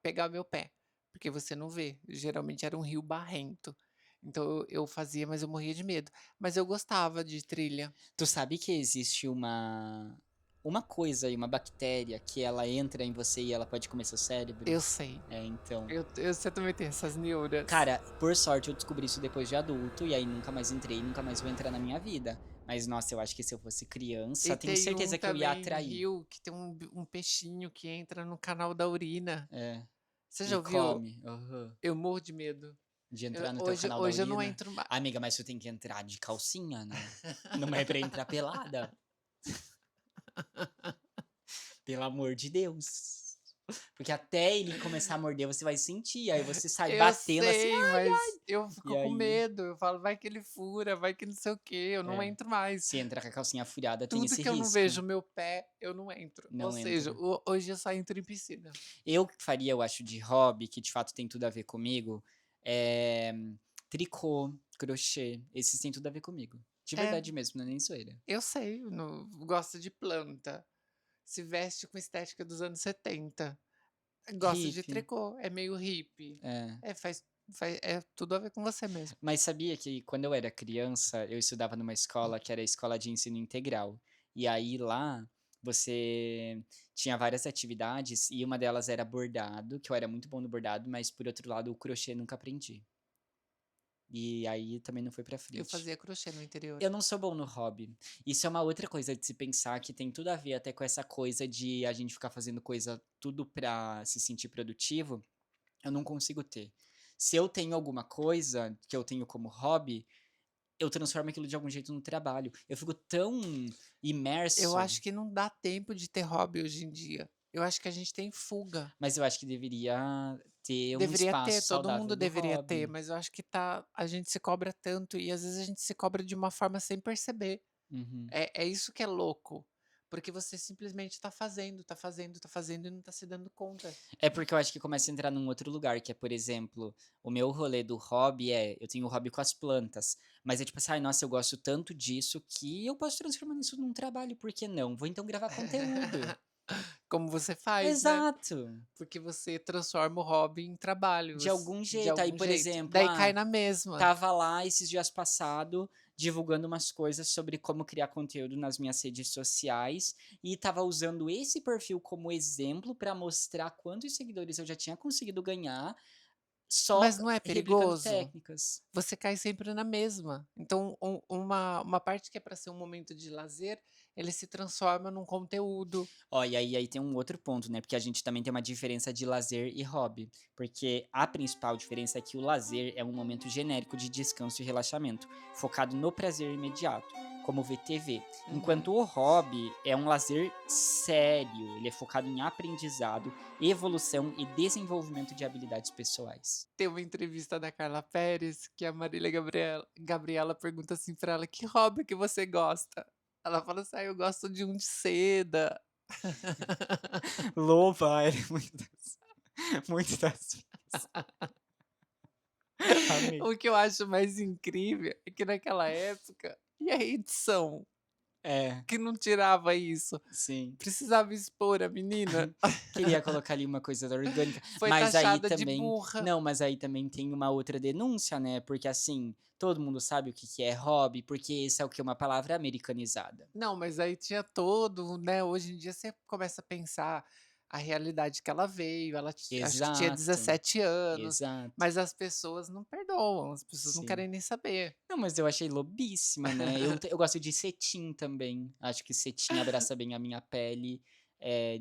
pegar meu pé, porque você não vê. Geralmente era um rio barrento. Então eu fazia, mas eu morria de medo. Mas eu gostava de trilha. Tu sabe que existe uma. uma coisa aí, uma bactéria que ela entra em você e ela pode comer seu cérebro? Eu sei. Então. Você também tem essas neuras. Cara, por sorte eu descobri isso depois de adulto e aí nunca mais entrei, nunca mais vou entrar na minha vida. Mas nossa, eu acho que se eu fosse criança, E tenho tem um certeza que eu ia também em atrair. Rio que tem um peixinho que entra no canal da urina. É, Você e já ouviu? come. Aham. Eu morro de medo. De entrar no teu Hoje, canal da hoje eu não urina. entro mais. Amiga, mas tu tem que entrar de calcinha, né? Não é pra entrar pelada. Pelo amor de Deus. Porque até ele começar a morder, você vai sentir. Aí você sai Eu batendo assim. sei, mas eu E fico com aí, medo. Eu falo, vai que ele fura, vai que não sei o quê. Eu não é, entro mais. se entrar com a calcinha furada, tem Tudo esse que eu não risco. vejo meu pé, eu não entro. Ou Não seja, entra. hoje eu só entro em piscina. Eu faria, eu acho, de hobby, que de fato tem tudo a ver comigo, é tricô, crochê. Esses têm tudo a ver comigo. De É, verdade mesmo, não é nem zoeira. eu sei, gosto de planta. Se veste com estética dos anos 70. Gosto de Hippie. tricô, é meio hippie. É. É tudo a ver com você mesmo. Mas sabia que quando eu era criança, eu estudava numa escola que era a escola de ensino integral. E aí lá você tinha várias atividades e uma delas era bordado, que eu era muito bom no bordado, mas por outro lado o crochê nunca aprendi. E aí também não foi pra Eu frente. fazia crochê no interior. Eu não sou bom no hobby. Isso é uma outra coisa de se pensar que tem tudo a ver até com essa coisa de a gente ficar fazendo coisa tudo pra se sentir produtivo. Eu não consigo ter. Se eu tenho alguma coisa que eu tenho como hobby, eu transformo aquilo de algum jeito no trabalho. Eu fico tão Eu imerso, acho que não dá tempo de ter hobby hoje em dia. Eu acho que a gente tem fuga. mas eu acho que deveria ter um Deveria espaço ter, todo saudável mundo do deveria ter, hobby. mas eu acho que a gente se cobra tanto e às vezes a gente se cobra de uma forma sem perceber. Uhum. É isso que é louco. Porque você simplesmente tá fazendo, tá fazendo, tá fazendo e não tá se dando conta. É porque eu acho que começa a entrar num outro lugar, que é, por exemplo, o meu rolê do hobby eu tenho um hobby com as plantas, mas é tipo assim, ai, nossa, eu gosto tanto disso que eu posso transformar isso num trabalho, por que não? Vou então gravar conteúdo. Como você faz, né? Exato. Porque você transforma o hobby em trabalho, De algum de jeito. Aí, algum por jeito. exemplo, Daí cai na mesma. tava lá esses dias passado divulgando umas coisas sobre como criar conteúdo nas minhas redes sociais e tava usando esse perfil como exemplo para mostrar quantos seguidores eu já tinha conseguido ganhar só Mas não é replicando perigoso? técnicas. Você cai sempre na mesma. Então, uma parte que é para ser um momento de lazer, ele se transforma num conteúdo. Ó, e aí tem um outro ponto, né? Porque a gente também tem uma diferença de lazer e hobby. Porque a principal diferença é que o lazer é um momento genérico de descanso e relaxamento, focado no prazer imediato, como ver TV. Uhum. Enquanto o hobby é um lazer sério, ele é focado em aprendizado, evolução e desenvolvimento de habilidades pessoais. Tem uma entrevista da Carla Pérez que a Marília Gabriela pergunta assim pra ela: "Que hobby que você gosta?" Ela fala assim: "Ah, eu gosto de um de seda." Louva, ele muitas vezes. Amei. O que eu acho mais incrível é que naquela época e a edição, É, que não tirava isso? sim. Precisava expor a menina. Queria colocar ali uma coisa orgânica, Foi mas aí taxada de também burra. não, mas aí também tem uma outra denúncia, né, porque assim, todo mundo sabe o que que é hobby, porque esse é o que? Uma palavra americanizada. Não, mas aí tinha todo, né, hoje em dia você começa a pensar a realidade que ela veio, acho que tinha Exato, 17 anos, exato, mas as pessoas não perdoam, as pessoas não sim. querem nem saber. Não, mas eu achei lobíssima, né, eu gosto de cetim também, acho que cetim abraça bem a minha pele,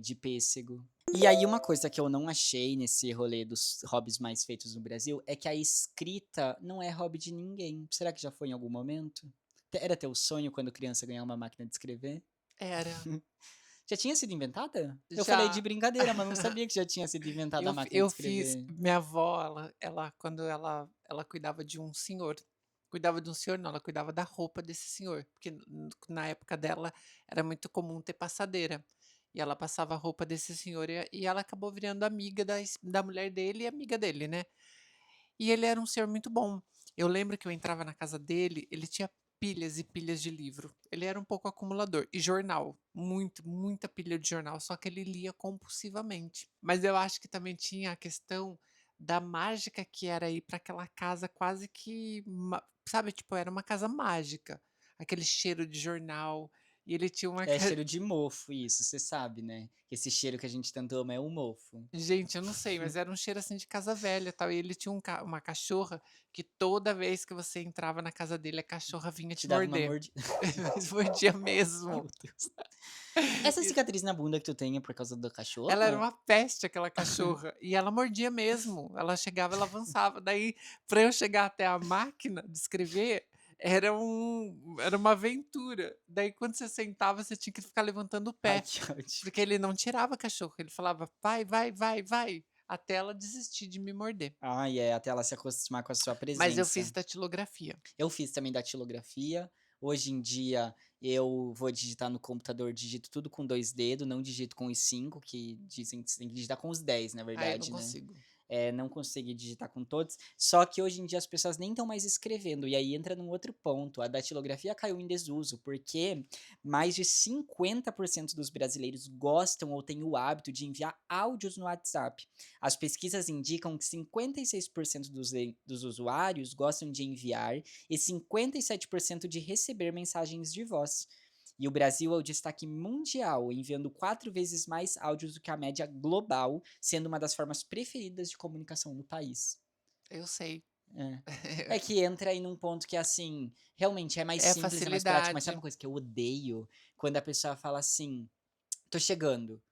de pêssego. E aí uma coisa que eu não achei nesse rolê dos hobbies mais feitos no Brasil, é que a escrita não é hobby de ninguém. Será que já foi em algum momento? Era teu sonho quando criança ganhar uma máquina de escrever? Era. Já tinha sido inventada? Eu falei de Já. brincadeira, mas não sabia que já tinha sido inventada a máquina de Eu fiz escrever. minha avó, quando ela cuidava de um senhor, cuidava de um senhor não, ela cuidava da roupa desse senhor, porque na época dela era muito comum ter passadeira, e ela passava a roupa desse senhor e ela acabou virando amiga da mulher dele e amiga dele, né. E ele era um senhor muito bom. Eu lembro que eu entrava na casa dele, ele tinha pilhas e pilhas de livro. Ele era um pouco acumulador. E jornal, muita pilha de jornal, só que ele lia compulsivamente. Mas eu acho que também tinha a questão da mágica que era ir para aquela casa quase que, sabe, tipo, era uma casa mágica. Aquele cheiro de jornal. E ele tinha uma É ca cheiro de mofo isso, você sabe, né? Esse cheiro que a gente tanto ama é o mofo. gente, eu não sei, mas era um cheiro, assim, de casa velha, tal, e ele tinha uma cachorra que toda vez que você entrava na casa dele, a cachorra vinha Te te dava uma morder. mordida. Mas mordia Meu mesmo. Deus. Essa E cicatriz na bunda que tu tem é por causa da ela era cachorra? uma peste, aquela cachorra, e ela mordia mesmo. Ela chegava, ela avançava. Daí, pra eu chegar até a máquina de escrever, era uma aventura. Daí, quando você sentava, você tinha que ficar levantando o Ai, pé, que ódio. porque ele não tirava a cachorra, ele falava: "Vai, vai, vai, vai", até ela desistir de me morder. Ai, é, até ela se acostumar com a sua Mas eu fiz presença. datilografia. Eu fiz também datilografia. Hoje em dia eu vou digitar no computador, digito tudo com 2 dedos, não digito com os 5, que dizem que você tem que digitar com os 10, na Aí eu não verdade, né? consigo. Não consegui digitar com todos. Só que hoje em dia as pessoas nem estão mais escrevendo. E aí entra num outro ponto. A datilografia caiu em desuso, porque mais de 50% dos brasileiros gostam ou têm o hábito de enviar áudios no WhatsApp. As pesquisas indicam que 56% dos usuários gostam de enviar e 57% de receber mensagens de voz. E o Brasil é o destaque mundial, enviando 4 vezes mais áudios do que a média global, sendo uma das formas preferidas de comunicação no país. Eu sei. É. É que entra aí num ponto que, assim, realmente é mais É simples, é mais prático, mas sabe facilidade. uma coisa que eu odeio? Quando a pessoa fala assim, tô chegando.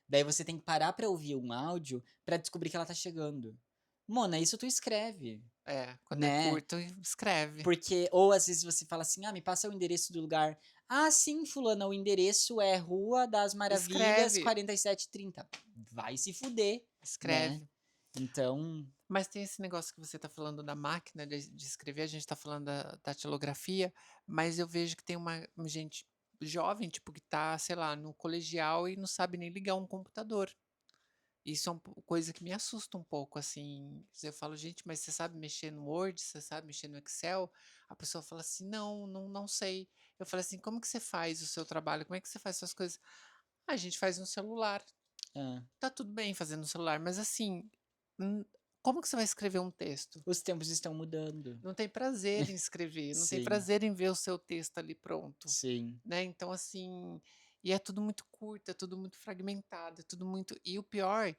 Daí você tem que parar pra ouvir um áudio pra descobrir que ela tá chegando. Mona, isso tu escreve, É, quando é né? curto, escreve. Porque, ou às vezes você fala assim, me passa o endereço do lugar. Ah, sim, fulana, o endereço é Rua das Maravilhas, Escreve, 4730. Vai se fuder, né? escreve. Então, Mas tem esse negócio que você está falando da máquina de escrever, a gente está falando da datilografia, mas eu vejo que tem uma gente jovem, tipo, que tá, sei lá, no colegial e não sabe nem ligar um computador. Isso é uma coisa que me assusta um pouco, assim. Eu falo, gente, mas você sabe mexer no Word? Você sabe mexer no Excel? A pessoa fala assim, não, não, não sei. Eu falo assim, como que você faz o seu trabalho? Como é que você faz suas coisas? "Ah, a gente faz no celular." ah, Tá tudo bem fazer no celular, mas assim, hum, como que você vai escrever um texto? os tempos estão mudando. Não tem prazer em escrever, não tem Sim, prazer em ver o seu texto ali pronto, sim. né? Então, assim, e é tudo muito curto, é tudo muito fragmentado, é tudo muito. E o pior,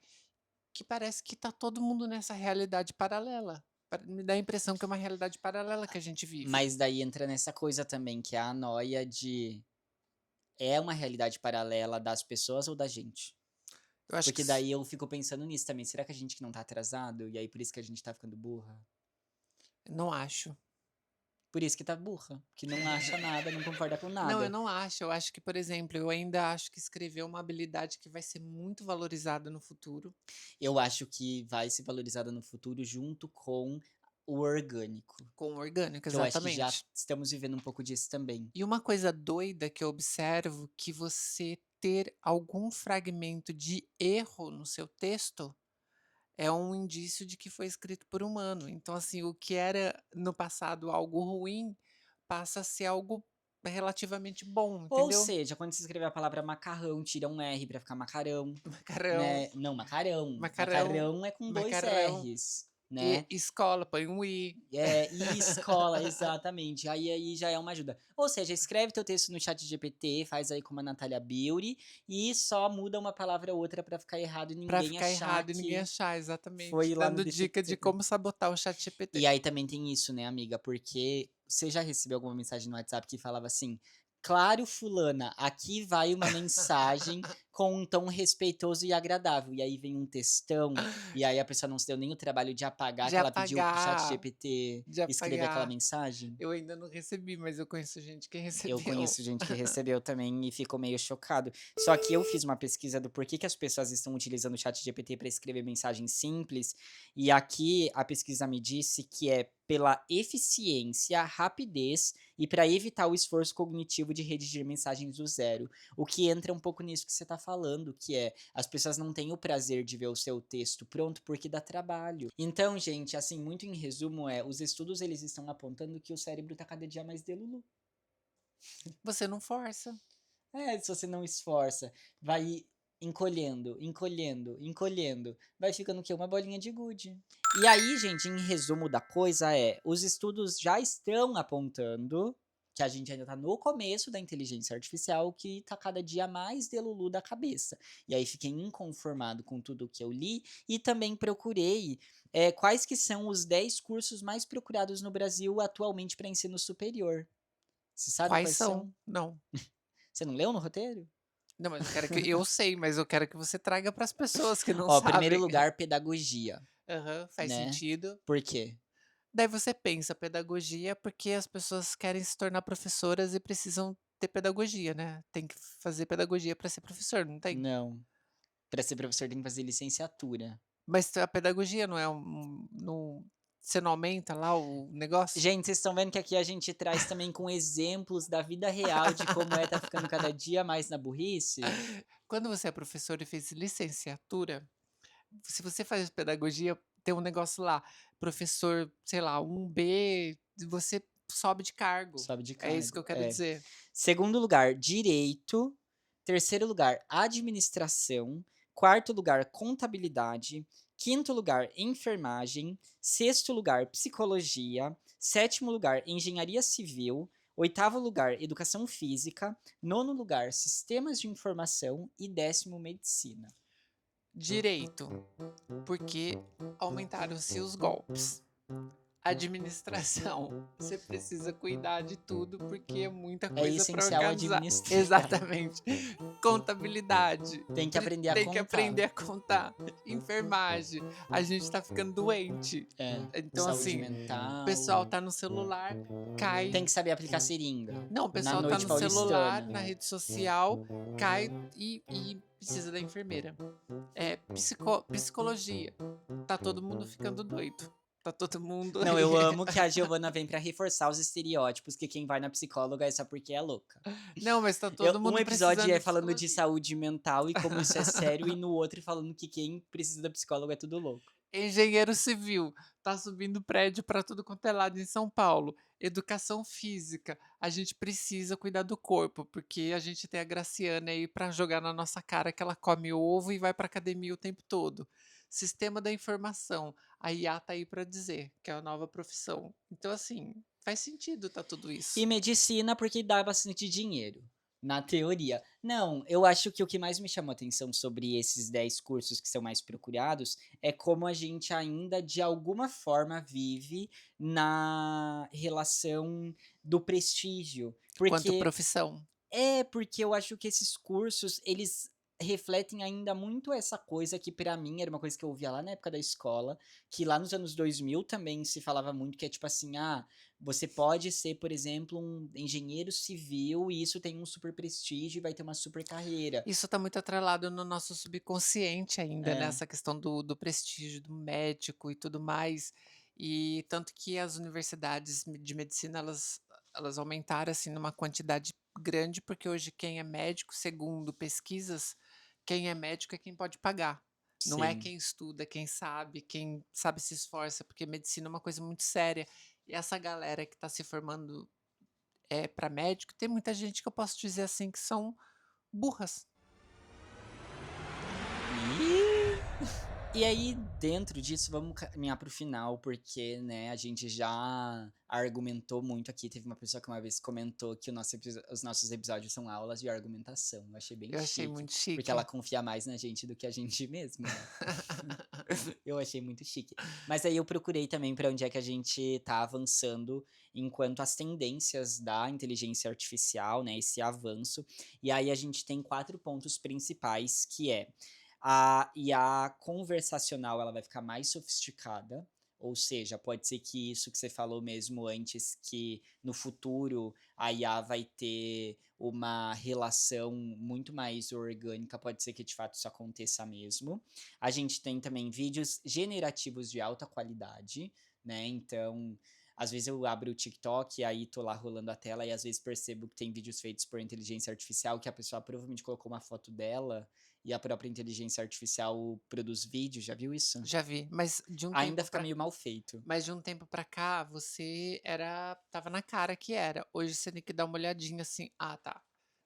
que parece que tá todo mundo nessa realidade paralela. Me dá a impressão que é uma realidade paralela que a gente vive. Mas daí entra nessa coisa também, que é a noia de é uma realidade paralela das pessoas ou da gente? Eu acho que Porque daí eu fico pensando nisso também. Será que a gente que não tá atrasado? E aí por isso que a gente tá ficando burra? não acho. Por isso que tá burra, que não acha nada, não concorda com Não, eu nada. não acho. Eu acho que, por exemplo, eu ainda acho que escrever é uma habilidade que vai ser muito valorizada no futuro. Eu acho que vai ser valorizada no futuro junto com o orgânico, Com o orgânico, que eu acho que já exatamente. estamos vivendo um pouco disso também. E uma coisa doida que eu observo, que você ter algum fragmento de erro no seu texto é um indício de que foi escrito por humano. Então, assim, o que era no passado algo ruim passa a ser algo relativamente bom, Ou entendeu? seja, quando você escrever a palavra macarrão, tira um R pra ficar macarão, Macarrão, né? Não, macarão. macarrão, Macarrão é com 2 macarrão. R's, E né? escola, põe um i. E escola, exatamente. Aí já é uma ajuda. Ou seja, escreve teu texto no chat GPT, faz aí como a Natália Beauty e só muda uma palavra ou outra pra ficar errado e Pra ninguém ficar achar errado e ninguém que achar, exatamente. foi lá no Dando dica de DCT. como sabotar o chat GPT. E aí também tem isso, né, amiga? Porque você já recebeu alguma mensagem no WhatsApp que falava assim: Claro, fulana, aqui vai uma mensagem com um tom respeitoso e agradável. E aí vem um textão, e aí a pessoa não se deu nem o trabalho de apagar, De que ela pediu pro chat apagar, GPT de escrever aquela apagar. mensagem. Eu ainda não recebi, mas eu conheço gente que Eu recebeu. conheço gente que recebeu também e ficou meio chocado. Só que eu fiz uma pesquisa do porquê que as pessoas estão utilizando o chat GPT para escrever mensagens simples, e aqui a pesquisa me disse que é pela eficiência, rapidez e para evitar o esforço cognitivo de redigir mensagens do zero. O que entra um pouco nisso que você está falando, que é as pessoas não têm o prazer de ver o seu texto pronto porque dá trabalho. Então, gente, assim, muito em resumo os estudos eles estão apontando que o cérebro está cada dia mais delulu. Você não força. Se você não esforça, vai encolhendo, encolhendo, encolhendo. Vai ficando o quê? Uma bolinha de gude. E aí, gente, em resumo da coisa os estudos já estão apontando que a gente ainda tá no começo da inteligência artificial, que tá cada dia mais delulu da cabeça. E aí fiquei inconformado com tudo que eu li e também procurei quais que são os 10 cursos mais procurados no Brasil atualmente para ensino superior. Você sabe Quais quais são? são? Não. Você não leu no roteiro? Não, mas eu quero que eu sei, mas eu quero que você traga para as pessoas que não Ó, primeiro sabem. lugar, pedagogia, Aham, faz né? sentido. Por quê? Daí você pensa, pedagogia, porque as pessoas querem se tornar professoras e precisam ter pedagogia, né? Tem que fazer pedagogia para ser professor, não tem? Não. Para ser professor tem que fazer licenciatura. Mas a pedagogia não é não, você não aumenta lá o negócio? Gente, vocês estão vendo que aqui a gente traz também com exemplos da vida real de como tá ficando cada dia mais na burrice? Quando você é professor e fez licenciatura, se você faz pedagogia, tem um negócio lá, professor, sei lá, 1B, você sobe de cargo. Sobe de É isso que cargo. eu quero dizer. Segundo lugar, direito. Terceiro lugar, administração. Quarto lugar, contabilidade. Quinto lugar, enfermagem. Sexto lugar, psicologia. Sétimo lugar, engenharia civil. Oitavo lugar, educação física. Nono lugar, sistemas de informação. E 10º, medicina. Direito, porque aumentaram-se os golpes. Administração, você precisa cuidar de tudo porque é muita É coisa para essencial organizar. administrar. Exatamente. Contabilidade, Tem que aprender a tem que contar. aprender a contar. Enfermagem, a gente tá ficando doente. Então, Saúde assim, o mental. pessoal tá no celular, cai. Tem que saber aplicar seringa. Não, o Na pessoal tá noite no celular, paulistana. na rede social, cai e precisa da enfermeira. Psicologia. Tá todo mundo ficando doido. Tá todo mundo Não, eu aí. amo que a Giovana vem pra reforçar os estereótipos que quem vai na psicóloga é só porque é louca. Não, mas tá todo Um mundo episódio precisando é de falando de psicologia. saúde mental e como isso é sério, e no outro falando que quem precisa da psicóloga é tudo louco. Engenheiro civil, tá subindo prédio pra tudo quanto é lado em São Paulo. Educação física, a gente precisa cuidar do corpo, porque a gente tem a Graciana aí pra jogar na nossa cara que ela come ovo e vai pra academia o tempo todo. Sistema da informação, a IA tá aí pra dizer que é a nova profissão. Então, assim, faz sentido tá tudo isso. E medicina porque dá bastante dinheiro. Na teoria. Não, eu acho que o que mais me chamou a atenção sobre esses 10 cursos que são mais procurados é como a gente ainda, de alguma forma, vive na relação do prestígio. Quanto Porque profissão. porque eu acho que esses cursos, eles refletem ainda muito essa coisa que pra mim era uma coisa que eu ouvia lá na época da escola, que lá nos anos 2000 também se falava muito, que é tipo assim, você pode ser, por exemplo, um engenheiro civil e isso tem um super prestígio e vai ter uma super carreira. Isso tá muito atrelado no nosso subconsciente ainda, né, É, essa questão do prestígio do médico e tudo mais. E tanto que as universidades de medicina, elas aumentaram, assim, numa quantidade grande, porque hoje quem é médico, segundo pesquisas, quem é médico é quem pode pagar. Não é sim. quem estuda, quem sabe se esforça, porque medicina é uma coisa muito séria. E essa galera que tá se formando, para médico, tem muita gente que eu posso dizer, assim, que são burras. E aí, dentro disso, vamos caminhar pro final, porque, né, a gente já argumentou muito aqui. Teve uma pessoa que uma vez comentou que os nossos episódios são aulas de argumentação. Eu achei bem Eu achei chique, muito porque ela chique. confia mais na gente do que a gente mesmo, né? Eu achei muito chique. Mas aí eu procurei também para onde é que a gente tá avançando enquanto as tendências da inteligência artificial, né, esse avanço. E aí a gente tem 4 pontos principais, que é a IA conversacional, ela vai ficar mais sofisticada, ou seja, pode ser que isso que você falou mesmo antes, que no futuro a IA vai ter uma relação muito mais orgânica, pode ser que de fato isso aconteça mesmo. A gente tem também vídeos generativos de alta qualidade, né? Então, às vezes eu abro o TikTok e aí tô lá rolando a tela e às vezes percebo que tem vídeos feitos por inteligência artificial que a pessoa provavelmente colocou uma foto dela e a própria inteligência artificial produz vídeo, já viu isso? Já vi, mas de um Ainda tempo fica pra meio mal feito. mas de um tempo pra cá, você tava na cara que era. Hoje você tem que dar uma olhadinha assim, tá.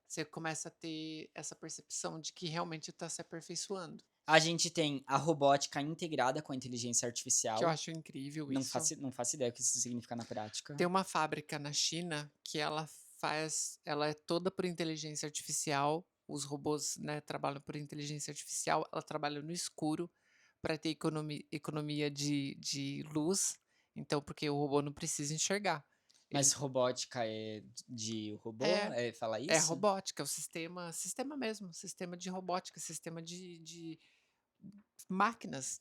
Você começa a ter essa percepção de que realmente tá se aperfeiçoando. A gente tem a robótica integrada com a inteligência Que eu artificial. acho incrível Não isso. faço ideia o que isso significa na prática. Tem uma fábrica na China que ela é toda por inteligência artificial. Os robôs, né, trabalham por inteligência artificial. Ela trabalha no escuro para ter economia de luz. Então, porque o robô não precisa enxergar. Mas robótica é de robô? É, Fala é isso? robótica, o sistema mesmo, sistema de robótica, sistema de máquinas.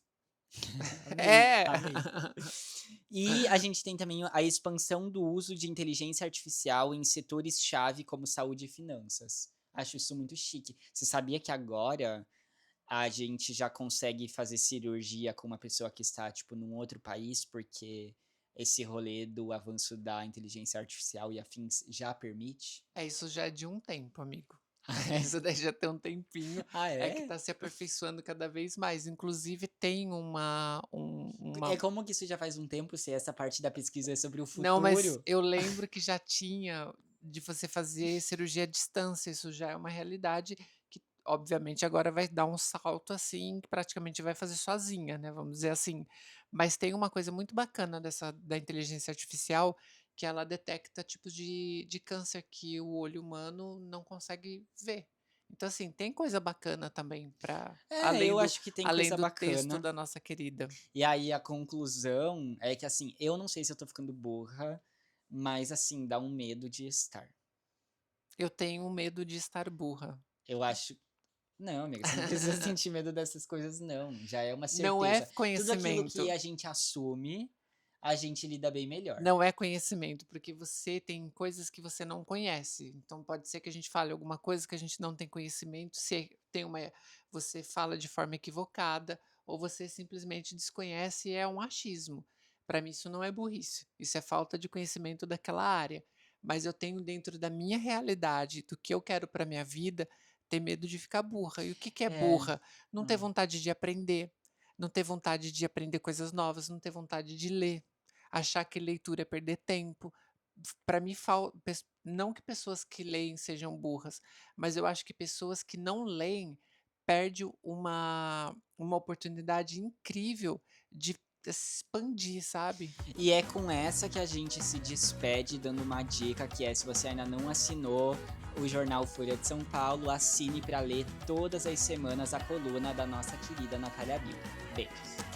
Amei, É. amei. E a gente tem também a expansão do uso de inteligência artificial em setores-chave como saúde e finanças. Acho isso muito chique. Você sabia que agora a gente já consegue fazer cirurgia com uma pessoa que está, tipo, num outro país, porque esse rolê do avanço da inteligência artificial e afins já permite? Isso já é de um tempo, amigo. Ah, é? Isso daí já tem um tempinho. Ah, É que é? tá se aperfeiçoando cada vez mais. Inclusive, tem É como que isso já faz um tempo, se essa parte da pesquisa é sobre o Não, mas futuro? eu lembro que já tinha de você fazer cirurgia à distância. Isso já é uma realidade que, obviamente, agora vai dar um salto assim, que praticamente vai fazer sozinha, né? Vamos dizer assim. Mas tem uma coisa muito bacana da inteligência artificial, que ela detecta tipos de câncer que o olho humano não consegue ver. Então, assim, tem coisa bacana também para Eu acho que tem além coisa do texto bacana. da nossa querida. E aí a conclusão é que, assim, eu não sei se eu tô ficando burra, mas, assim, dá um medo de estar. Eu tenho medo de estar burra. Eu acho. Não, amiga, você não precisa sentir medo dessas coisas, não. Já é uma Não é certeza. Tudo aquilo que conhecimento. a gente assume, a gente lida bem melhor. Não é conhecimento, porque você tem coisas que você não conhece. Então pode ser que a gente fale alguma coisa que a gente não tem conhecimento, você fala de forma equivocada, ou você simplesmente desconhece e é um achismo. Para mim isso não é burrice, isso é falta de conhecimento daquela área. Mas eu tenho dentro da minha realidade, do que eu quero para minha vida, ter medo de ficar burra. E o que é É. burra? Não ter hum. vontade de aprender, não ter vontade de aprender coisas novas, não ter vontade de ler, achar que leitura é perder tempo. Para mim, não que pessoas que leem sejam burras, mas eu acho que pessoas que não leem perdem uma oportunidade incrível de expandir, sabe? E é com essa que a gente se despede, dando uma dica que é: se você ainda não assinou o jornal Folha de São Paulo, assine para ler todas as semanas a coluna da nossa querida Natália Bill. Beijos.